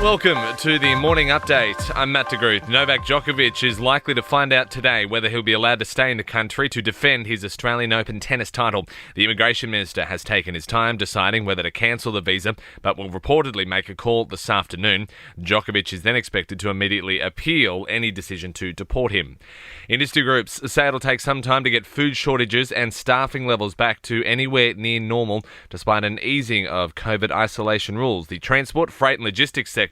Welcome to the morning update. I'm Matt DeGruth. Novak Djokovic is likely to find out today whether he'll be allowed to stay in the country to defend his Australian Open tennis title. The immigration minister has taken his time deciding whether to cancel the visa, but will reportedly make a call this afternoon. Djokovic is then expected to immediately appeal any decision to deport him. Industry groups say it'll take some time to get food shortages and staffing levels back to anywhere near normal, despite an easing of COVID isolation rules. The transport, freight and logistics sectors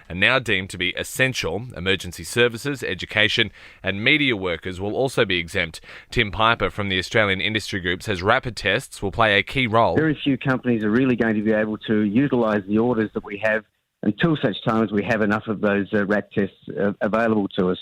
are now deemed to be essential. Emergency services, education and media workers will also be exempt. Tim Piper from the Australian Industry Group says rapid tests will play a key role. Very few companies are really going to be able to utilise the orders that we have until such time as we have enough of those RAT tests available to us.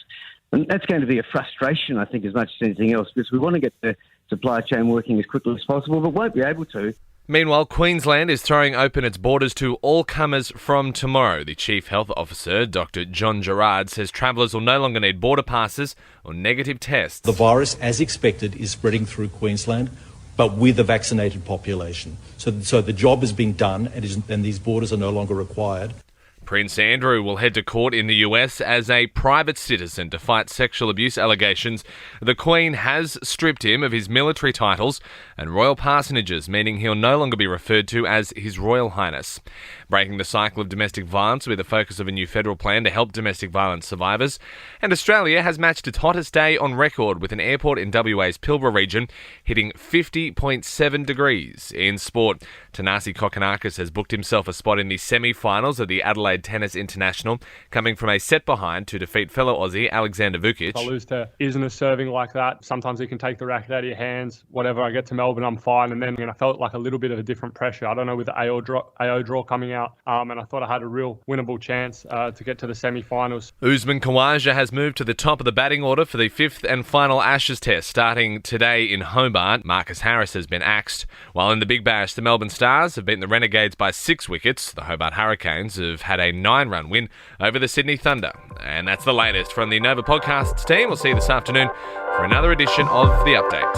And that's going to be a frustration, I think, as much as anything else, because we want to get the supply chain working as quickly as possible, but won't be able to. Meanwhile, Queensland is throwing open its borders to all comers from tomorrow. The Chief Health Officer, Dr. John Gerard, says travellers will no longer need border passes or negative tests. The virus, as expected, is spreading through Queensland, but with a vaccinated population. So the job has been done and these borders are no longer required. Prince Andrew will head to court in the US as a private citizen to fight sexual abuse allegations. The Queen has stripped him of his military titles and royal parsonages, meaning he'll no longer be referred to as His Royal Highness. Breaking the cycle of domestic violence will be the focus of a new federal plan to help domestic violence survivors. And Australia has matched its hottest day on record, with an airport in WA's Pilbara region hitting 50.7 degrees. In sport, Tanasi Kokonakis has booked himself a spot in the semi-finals of the Adelaide Tennis International, coming from a set behind to defeat fellow Aussie Alexander Vukic. I lose to Isner serving like that. Sometimes he can take the racket out of your hands. Whatever, I get to Melbourne, I'm fine. And then I felt like a little bit of a different pressure. I don't know, with the AO draw coming out. And I thought I had a real winnable chance to get to the semi-finals. Usman Khawaja has moved to the top of the batting order for the fifth and final Ashes test, starting today in Hobart. Marcus Harris has been axed. While in the Big Bash, the Melbourne Stars have beaten the Renegades by 6 wickets. The Hobart Hurricanes have had a 9-run win over the Sydney Thunder. And that's the latest from the Nova Podcasts team. We'll see you this afternoon for another edition of The Update.